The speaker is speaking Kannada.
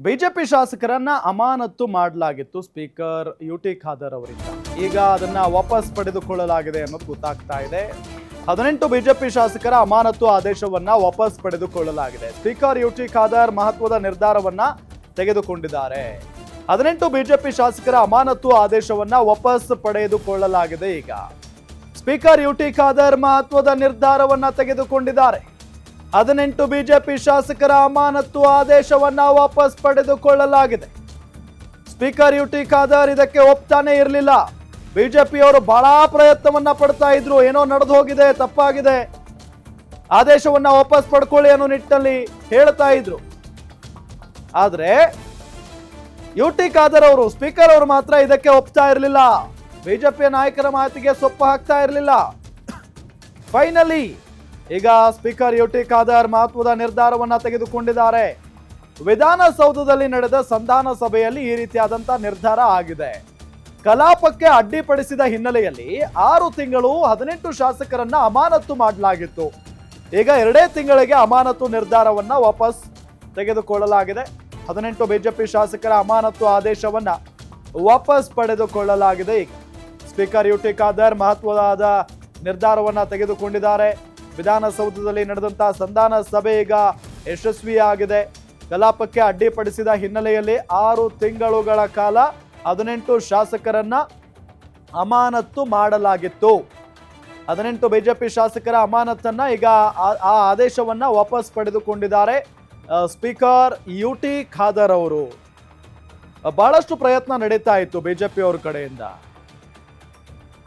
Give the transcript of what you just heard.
ಬಿಜೆಪಿ ಶಾಸಕರನ್ನ ಅಮಾನತು ಮಾಡಲಾಗಿತ್ತು ಸ್ಪೀಕರ್ ಯುಟಿ ಖಾದರ್ ಅವರಿಂದ. ಈಗ ಅದನ್ನ ವಾಪಸ್ ಪಡೆದುಕೊಳ್ಳಲಾಗಿದೆ ಅನ್ನೋದು ಗೊತ್ತಾಗ್ತಾ ಇದೆ. 18 ಬಿಜೆಪಿ ಶಾಸಕರ ಅಮಾನತು ಆದೇಶವನ್ನ ವಾಪಸ್ ಪಡೆದುಕೊಳ್ಳಲಾಗಿದೆ. ಸ್ಪೀಕರ್ ಯುಟಿ ಖಾದರ್ ಮಹತ್ವದ ನಿರ್ಧಾರವನ್ನ ತೆಗೆದುಕೊಂಡಿದ್ದಾರೆ. 18 ಬಿಜೆಪಿ ಶಾಸಕರ ಅಮಾನತು ಆದೇಶವನ್ನ ವಾಪಸ್ ಪಡೆದುಕೊಳ್ಳಲಾಗಿದೆ. ಈಗ ಸ್ಪೀಕರ್ ಯುಟಿ ಖಾದರ್ ಮಹತ್ವದ ನಿರ್ಧಾರವನ್ನ ತೆಗೆದುಕೊಂಡಿದ್ದಾರೆ. 18 ಬಿಜೆಪಿ ಶಾಸಕರ ಅಮಾನತು ಆದೇಶವನ್ನ ವಾಪಸ್ ಪಡೆದುಕೊಳ್ಳಲಾಗಿದೆ. ಸ್ಪೀಕರ್ ಯುಟಿ ಖಾದರ್ ಇದಕ್ಕೆ ಒಪ್ತಾನೆ ಇರಲಿಲ್ಲ. ಬಿಜೆಪಿಯವರು ಬಹಳ ಪ್ರಯತ್ನವನ್ನ ಪಡ್ತಾ ಇದ್ರು. ಏನೋ ನಡೆದು ಹೋಗಿದೆ, ತಪ್ಪಾಗಿದೆ, ಆದೇಶವನ್ನ ವಾಪಸ್ ಪಡ್ಕೊಳ್ಳಿ ಅನ್ನೋ ನಿಟ್ಟಿನಲ್ಲಿ ಹೇಳ್ತಾ ಇದ್ರು. ಆದ್ರೆ ಯುಟಿ ಖಾದರ್ ಅವರು, ಸ್ಪೀಕರ್ ಅವರು ಮಾತ್ರ ಇದಕ್ಕೆ ಒಪ್ತಾ ಇರಲಿಲ್ಲ. ಬಿಜೆಪಿಯ ನಾಯಕರ ಮಾತಿಗೆ ಸೊಪ್ಪು ಹಾಕ್ತಾ ಇರಲಿಲ್ಲ. ಫೈನಲಿ ಈಗ ಸ್ಪೀಕರ್ ಯುಟಿ ಖಾದರ್ ಮಹತ್ವದ ನಿರ್ಧಾರವನ್ನ ತೆಗೆದುಕೊಂಡಿದ್ದಾರೆ. ವಿಧಾನಸೌಧದಲ್ಲಿ ನಡೆದ ಸಂಧಾನ ಸಭೆಯಲ್ಲಿ ಈ ರೀತಿಯಾದಂತಹ ನಿರ್ಧಾರ ಆಗಿದೆ. ಕಲಾಪಕ್ಕೆ ಅಡ್ಡಿಪಡಿಸಿದ ಹಿನ್ನೆಲೆಯಲ್ಲಿ 6 ತಿಂಗಳು 18 ಶಾಸಕರನ್ನ ಅಮಾನತು ಮಾಡಲಾಗಿತ್ತು. ಈಗ 2 ತಿಂಗಳಿಗೆ ಅಮಾನತು ನಿರ್ಧಾರವನ್ನ ವಾಪಸ್ ತೆಗೆದುಕೊಳ್ಳಲಾಗಿದೆ. 18 ಬಿಜೆಪಿ ಶಾಸಕರ ಅಮಾನತು ಆದೇಶವನ್ನ ವಾಪಸ್ ಪಡೆದುಕೊಳ್ಳಲಾಗಿದೆ. ಈಗ ಸ್ಪೀಕರ್ ಯುಟಿ ಖಾದರ್ ಮಹತ್ವದ ನಿರ್ಧಾರವನ್ನ ತೆಗೆದುಕೊಂಡಿದ್ದಾರೆ. ವಿಧಾನಸೌಧದಲ್ಲಿ ನಡೆದಂತಹ ಸಂಧಾನ ಸಭೆ ಈಗ ಯಶಸ್ವಿಯಾಗಿದೆ. ಕಲಾಪಕ್ಕೆ ಅಡ್ಡಿಪಡಿಸಿದ ಹಿನ್ನೆಲೆಯಲ್ಲಿ 6 ತಿಂಗಳುಗಳ ಕಾಲ 18 ಶಾಸಕರನ್ನ ಅಮಾನತು ಮಾಡಲಾಗಿತ್ತು. 18 ಬಿಜೆಪಿ ಶಾಸಕರ ಅಮಾನತನ್ನ ಈಗ ಆ ಆದೇಶವನ್ನ ವಾಪಸ್ ಪಡೆದುಕೊಂಡಿದ್ದಾರೆ ಸ್ಪೀಕರ್ ಯುಟಿ ಖಾದರ್ ಅವರು. ಬಹಳಷ್ಟು ಪ್ರಯತ್ನ ನಡೀತಾ ಇತ್ತು ಬಿಜೆಪಿ ಅವ್ರ ಕಡೆಯಿಂದ.